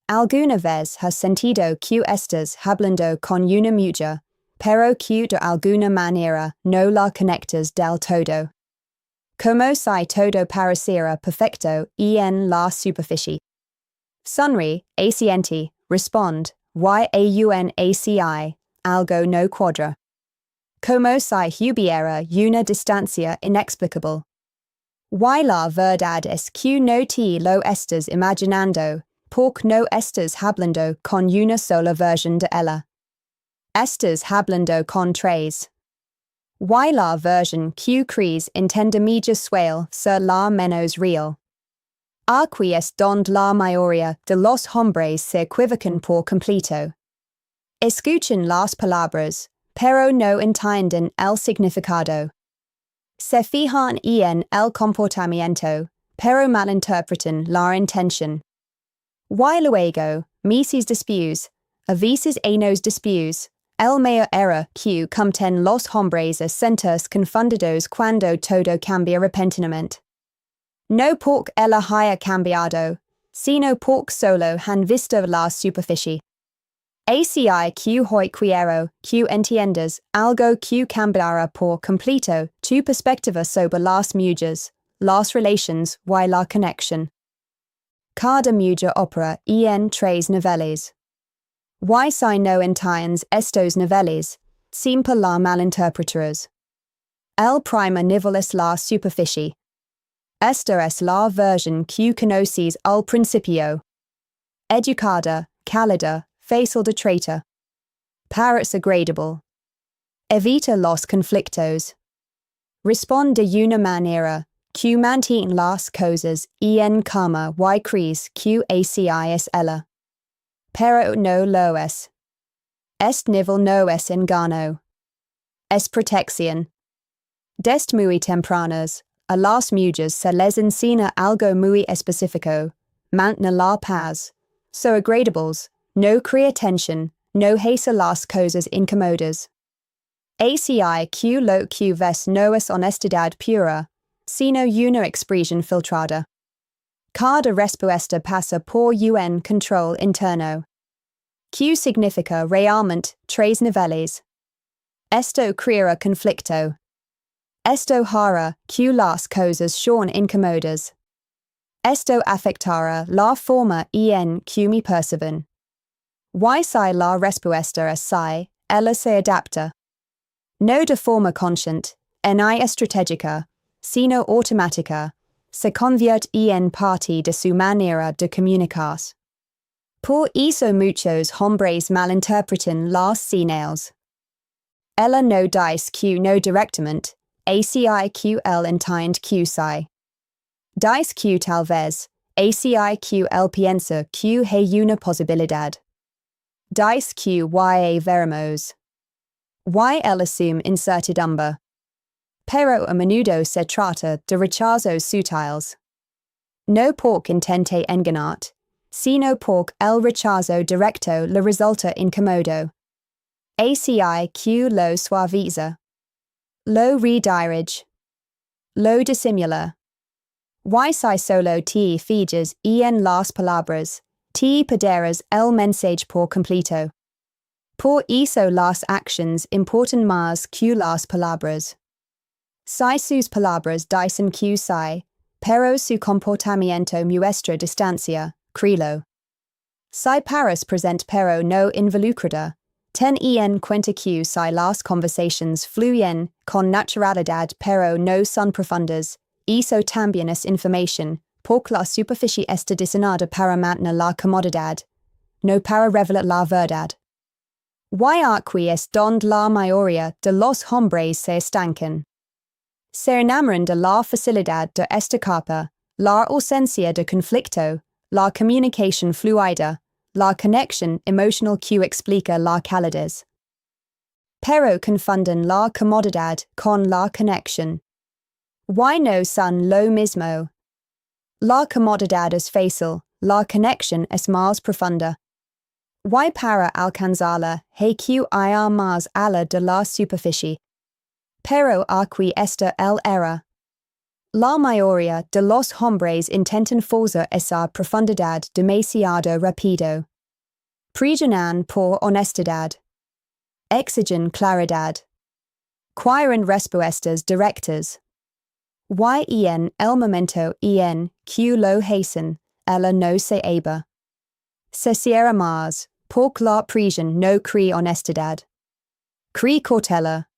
alguna vez has sentido que estás hablando con una mujer, pero que de alguna manera no la conectas del todo. Como si todo pareciera perfecto en la superficie. Sonríe, asiente, respond, yaunasi, algo no cuadra. Como si hubiera una distancia inexplicable. La verdad es que no te lo estás imaginando, porque no estás hablando con una sola versión de ella. Estás hablando con tres. La versión que crees entendimiento suele ser la menos real. Aquí es donde la mayoría de los hombres se equivocan por completo. Escuchan las palabras, pero no entienden el significado. Se fijan en el comportamiento, pero malinterpretan la intención. Luego, meses después, a veces años después, el mayor error que cometen los hombres es sentirse confundidos cuando todo cambia repentinamente. No porque ella haya cambiado, sino porque solo han visto la superficie. Así que hoy quiero que entiendas algo que cambiará por completo tu perspectiva sobre las mujeres, las relaciones y la conexión. Cada mujer opera en tres niveles. Si no entiendes estos niveles, siempre la malinterpretarás. El primer nivel es la superficie. Esta es la versión que conoces al principio. Educada, cálida, fácil de tratar. Parece agradable. Evita los conflictos. Responde de una manera que mantiene las cosas en calma y crees que así es ella. Pero no lo es. Este nivel no es engaño. Es protección. Desde muy tempranas, a las mujeres se les enseña algo muy específico, mantener la paz, so agradables, no crea tensión, no hace las cosas incómodas. Así que lo que ves no es honestidad pura, sino una expresión filtrada. Cada respuesta pasa por un control interno. ¿Qué significa realmente tres niveles? Esto creará conflicto. Esto hará que las cosas sean incómodas. Esto afectará la forma en que me perciben. Si la respuesta es sí, ella se adapta. No de forma consciente, ni estratégica, sino automática, se convierte en parte de su manera de comunicarse. Por eso muchos hombres malinterpretan las señales. Ella no dice que no directamente, así que él entiende que sí. Dice que tal vez, así que él piensa que hay una posibilidad. Dice que veremos. Él asume incertidumbre. Pero a menudo se trata de rechazos sutiles. No porque intente engañarte, sino porque el rechazo directo le resulta incómodo. Así que lo suaviza. Lo redirige. Lo disimula. Si solo te fijas en las palabras, te perderás el mensaje por completo. Por eso las acciones importan más que las palabras. Si sus palabras dicen que sí, pero su comportamiento muestra distancia, créelo. Si paras present pero no involucrada, ten en cuenta que si las conversaciones fluyen con naturalidad pero no son profundas, eso también es información, porque la superficie está diseñada para mantener la comodidad, no para revelar la verdad. Aquí es donde la mayoría de los hombres se estancan. Se enamoran de la facilidad de esta capa, la ausencia de conflicto, la comunicación fluida, la conexión emocional que explica la calidez. Pero confunden la comodidad con la conexión. No son lo mismo. La comodidad es fácil, la conexión es más profunda. Para alcanzarla hay que ir más allá de la superficie. Pero aquí está el error. La mayoría de los hombres intentan forzar esa profundidad demasiado rápido. Presionan por honestidad. Exigen claridad. Quieren respuestas directas. Y en el momento en que lo hacen, ella no se aba. Se cierra más, porque la presión no cree honestidad. Cree cautela.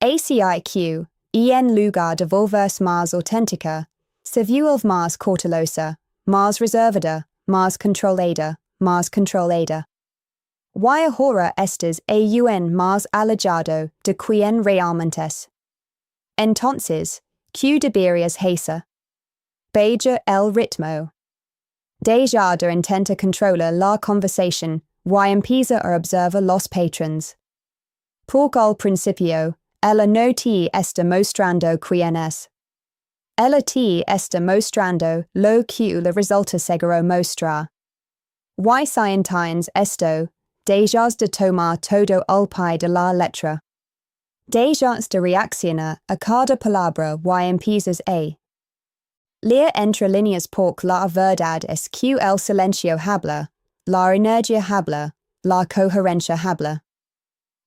ACIQ, en lugar de volverse más auténtica, se vuelve más cautelosa, más reservada, más controlada. Y ahora estás aún más alejado de quien realmente es. Entonces, ¿qué deberías hacer? Baja el ritmo. Deja de intenta controlar la conversación, y empieza a observar los patrons. Porque al principio, ella no te está mostrando quién es. Ella te está mostrando lo que le resulta seguro mostrar. Y si entiendes esto, dejas de tomar todo al pie de la letra. Dejas de reaccionar a cada palabra y empiezas a leer entre líneas porque la verdad es que el silencio habla, la energía habla, la coherencia habla.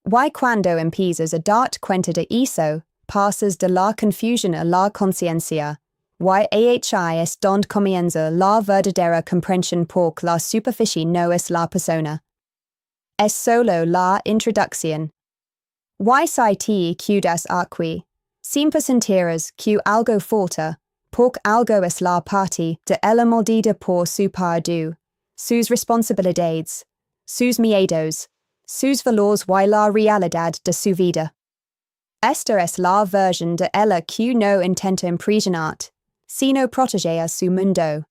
Y cuando empiezas a darte cuenta de eso, pasas de la confusión a la conciencia. Y ahí es donde comienza la verdadera comprensión porque la superficie no es la persona. Es solo la introducción. Y si te quedas aquí, siempre sentirás que algo falta, porque algo es la parte de la maldita por su pardu, sus responsabilidades, sus miedos, sus valores y la realidad de su vida. Esta es la versión de ella que no intenta impresionar, sino proteger su mundo.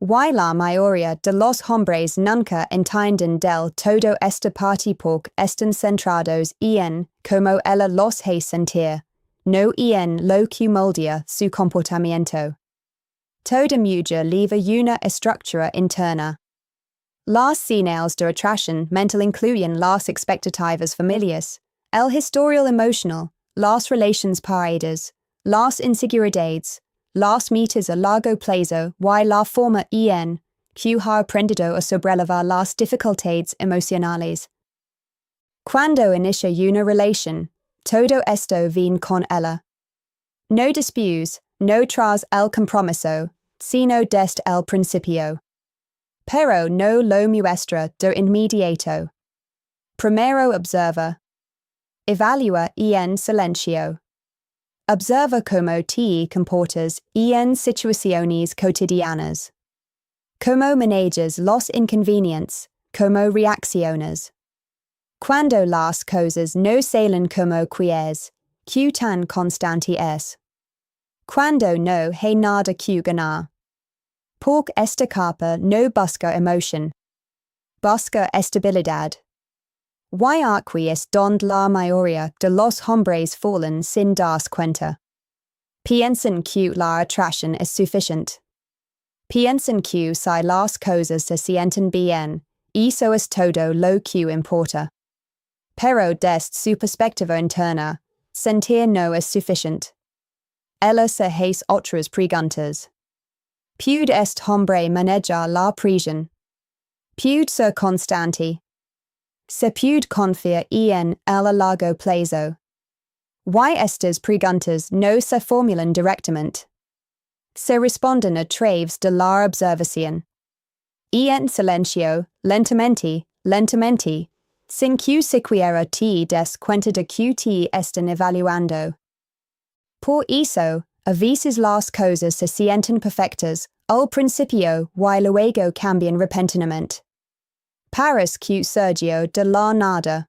Y la mayoría de los hombres nunca entienden del todo esta parte porque están centrados en cómo ella los hace sentir, no en lo que moldea su comportamiento. Toda mujer lleva una estructura interna. Las señales de atracción mental incluyen las expectativas familiares, el historial emocional, las relaciones parejas, las inseguridades, las metas a largo plazo y la forma en que ha aprendido a sobrellevar las dificultades emocionales. Cuando inicia una relación, todo esto viene con ella. No después, no tras el compromiso, sino desde el principio. Pero no lo muestra de inmediato. Primero observa. Evalúa en silencio. Observa cómo te comportas en situaciones cotidianas. Cómo manejas los inconvenientes, cómo reaccionas. Cuando las cosas no salen como quieres, ¿qué tan constante es? Cuando no hay nada que ganar. Porque esta capa no busca emoción. Busca estabilidad. Y aquí es donde la mayoría de los hombres fallen sin darse cuenta. Piensan que la atracción es suficiente. Piensan que si las cosas se sienten bien, eso es todo lo que importa. Pero desde su perspectiva interna, sentir no es suficiente. Ella se hace otras preguntas. ¿Puede este hombre manejar la presión? ¿Puede ser constante? ¿Se puede confiar en el largo plazo? Y estas preguntas no se formulan directamente. Se responden a través de la observación. En silencio, lentamente, sin que siquiera te des cuenta de que te están evaluando. Por eso, a veces las cosas se sienten perfectas al principio y luego cambian repentinamente. Parece que surgió de la nada.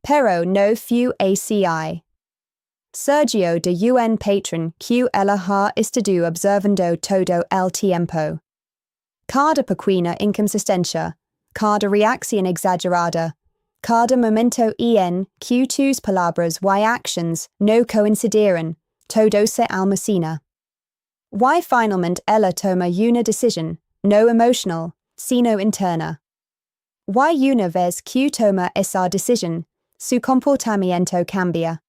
Pero no fue así. Surgió de un patrón que ella ha estado observando todo el tiempo. Cada pequeña inconsistencia, cada reacción exagerada, cada momento en que tus palabras y actions no coincidieron, todo se almacena. Y finalmente ella toma una decisión, no emocional, sino interna. Y una vez que toma esa decisión, su comportamiento cambia.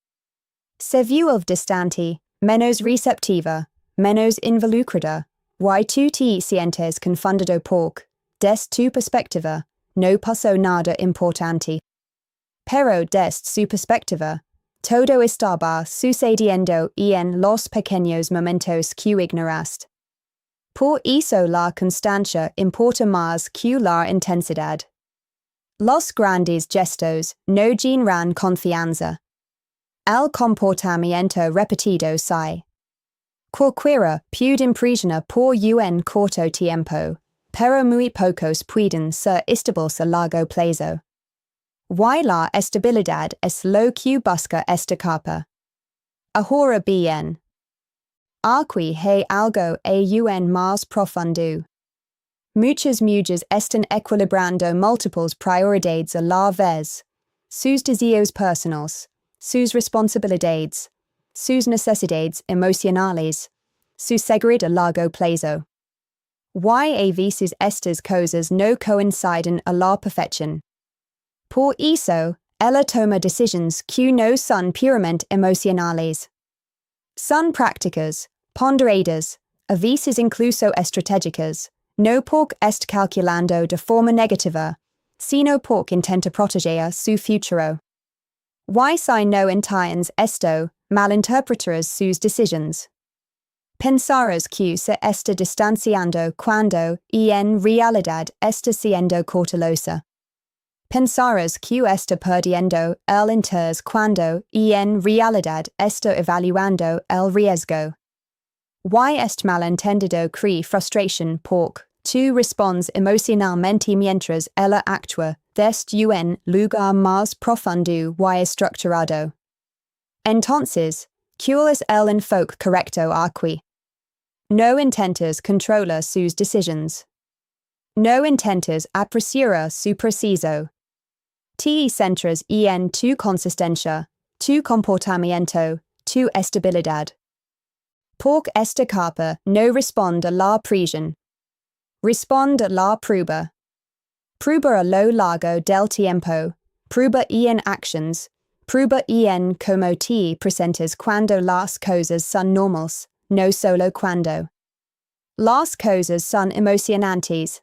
Se vuelve distante, menos receptiva, menos involucrada, y tu te sientes confundido porque, des tu perspectiva, no pasó nada importante. Pero des su perspectiva, todo estaba sucediendo en los pequeños momentos que ignoraste. Por eso la constancia importa más que la intensidad. Los grandes gestos no generan confianza. El comportamiento repetido si. Cualquiera puede impresionar por un corto tiempo, pero muy pocos pueden ser estables a largo plazo. Y la estabilidad es lo que busca esta capa. Ahora bien. Aquí hay algo aún más profundo. Muchas están equilibrando múltiples prioridades a la vez. Sus deseos personales, sus responsabilidades, sus necesidades emocionales, su seguridad a largo plazo. Y a veces estas cosas no coinciden a la perfección. Por eso, ella toma decisiones que no son puramente emocionales. Son prácticas, ponderadas, a veces incluso estratégicas, no porque est calculando de forma negativa, sino porque intenta proteger su futuro. Y si no entiendes esto, malinterpretarás sus decisiones. Pensarás que se está distanciando cuando, en realidad, está siendo cautelosa. Pensarás que está perdiendo el interés cuando, en realidad, está evaluando el riesgo. Y este malentendido crea frustración porque tú respondes emocionalmente mientras ella actúa desde un lugar más profundo y estructurado. Entonces, ¿cuál es el enfoque correcto aquí? No intentas controlar sus decisiones. No intentas apreciar su proceso. Te centras en tu consistencia, tu comportamiento, tu estabilidad. Porque esta capa no responde a la presión. Responde a la prueba. Prueba a lo largo del tiempo, prueba en actions, prueba en cómo te presentes cuando las cosas son normales, no solo cuando las cosas son emocionantes.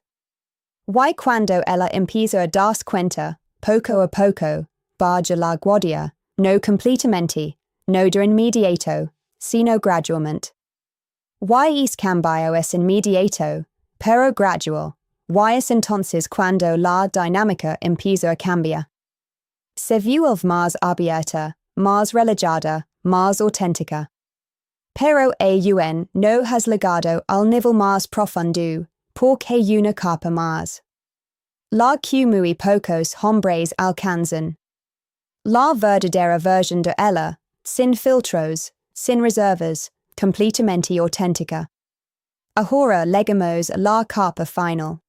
Y cuando ella empieza a darse cuenta, poco a poco, baja la guardia, no completamente, no de inmediato, sino gradualmente. Y es cambio es inmediato, pero gradual, y es entonces cuando la dinámica empieza a cambiar. Se vuelve más abierta, más relajada, más auténtica. Pero aún no has llegado al nivel más profundo, porque hay una capa más. La que muy pocos hombres alcanzan. La verdadera versión de ella, sin filtros, sin reservas, completamente auténtica. Ahora llegamos a la capa final.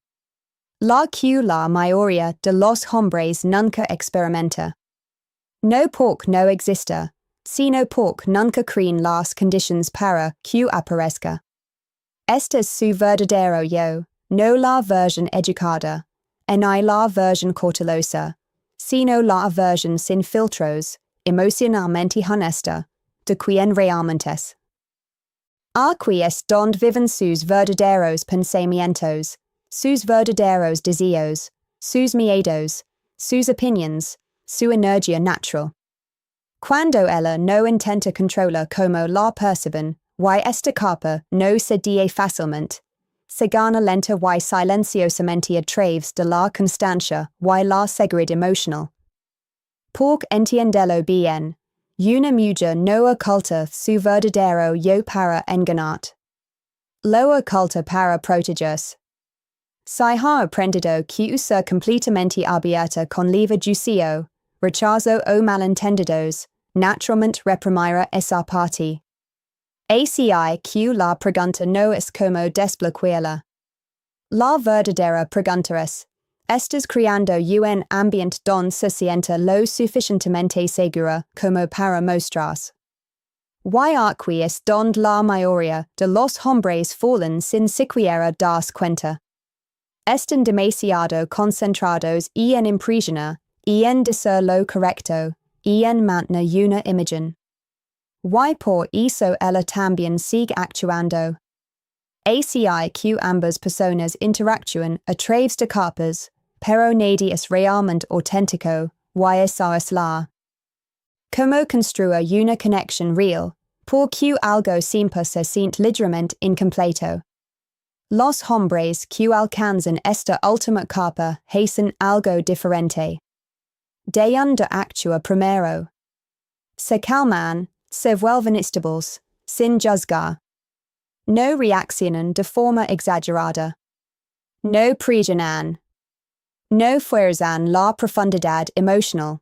La que la mayoría de los hombres nunca experimenta. No porque no exista, sino porque nunca creen las condiciones para que aparezca. Este es su verdadero yo, no la versión educada, ni la versión cautelosa, sino la versión sin filtros, emocionalmente honesta, de quien realmente es. Aquí es donde viven sus verdaderos pensamientos, sus verdaderos deseos, sus miedos, sus opinions, su energía natural. Cuando ella no intenta controlar como la perciben, y esta capa no se die fácilmente, se gana lenta y silenciosamente a través de la constancia y la seguridad emocional. Porque entiéndelo bien, una mujer no oculta su verdadero yo para engañar. Lo oculta para protegerse. Si ha aprendido que ser completamente abierta con libre juicio, rechazo o malentendidos, naturalmente reprimirá esa parte. Así que la pregunta no es cómo desbloquearla. La verdadera pregunta es, ¿estás creando un ambiente donde se sienta lo suficientemente segura como para mostrarse? Y aquí es donde la mayoría de los hombres fallen sin siquiera darse cuenta. Están demasiado concentrados en impresionar, en decir lo correcto, en mantener una imagen. Y por eso ella también sigue actuando. ACI que ambas personas interactúan a través de capas, pero nadie es realmente auténtico, y esa es la. Cómo construir una conexión real, porque algo siempre se siente ligeramente incompleto. Los hombres que alcanzan esta última capa hacen algo diferente. Dejan de actuar primero. Se calman, se vuelven estables, sin juzgar. No reaccionan de forma exagerada. No presionan. No fuerzan la profundidad emocional.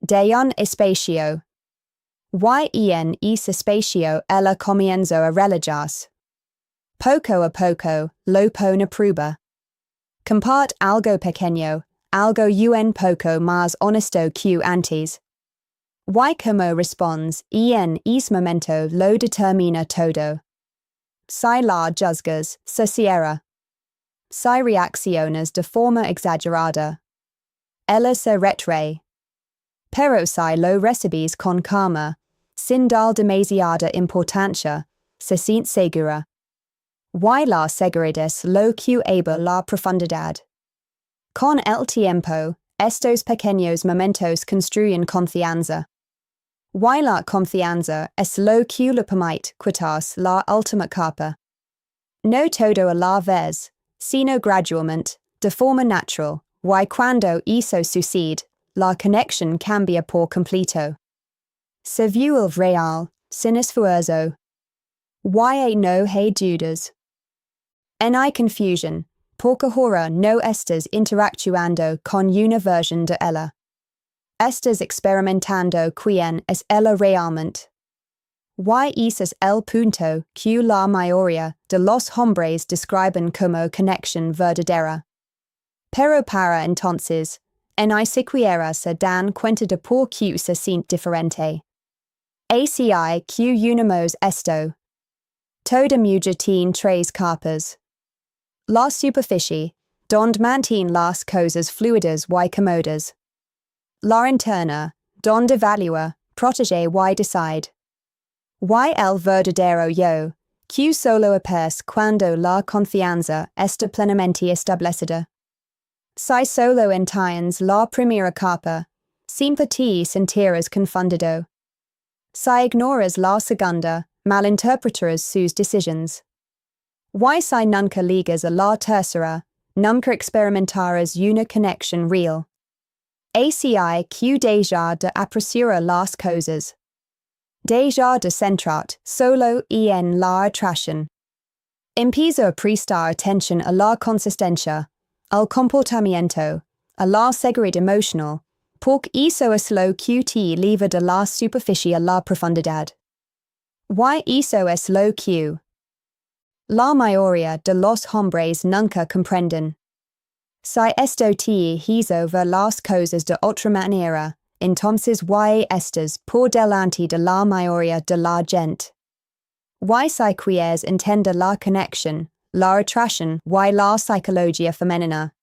Dejan espacio. Y en ese espacio ella comienza a relajarse. Poco a poco, lo pone a prueba. Comparte algo pequeño, algo un poco más honesto que antes. Y como respondes en ese momento lo determina todo. Si la juzgas, se cierra. Si reaccionas de forma exagerada. Ella se retrae. Pero si lo recibes con calma, sin dar demasiada importancia, se siente segura. Y la seguridad lo que abre la profundidad. Con el tiempo, estos pequeños momentos construyen confianza. Y la confianza es lo que le permite quitarse la última capa. No todo a la vez, sino gradualmente, de forma natural, y cuando eso sucede, la conexión cambia por completo. Se vuelve real, sin esfuerzo. Y no hay dudas. En hay confusión, porque ahora no estás interactuando con una versión de ella. Estás experimentando quién es ella realmente. Y ese es el punto que la mayoría de los hombres describen como conexión verdadera. Pero para entonces, en hay siquiera se dan cuenta de por qué se siente diferente. ACI que unimos esto. Toda mujer tiene tres capas. La superficie, donde mantiene las cosas fluidas y cómodas. La interna, donde evalúa, protege y decide. Y el verdadero yo, que solo aparece cuando la confianza está plenamente establecida. Si solo entiendes la primera capa, siempre te sentirás confundido. Si ignoras la segunda, malinterpretarás sus decisiones. Y si nunca ligas a la tercera, nunca experimentarás una conexión real. ACI que deja de apreciar las cosas. Deja de centrarte solo en la atracción. Empieza a prestar atención a la consistencia, al comportamiento, a la seguridad emocional, porque eso es lo que te lleva de la superficie a la profundidad. Y eso es lo que la mayoría de los hombres nunca comprenden. Si esto te hizo ver las cosas de otra manera, entonces y estás por delante de la mayoría de la gente. Y si quieres entender la conexión, la atracción y la psicología femenina,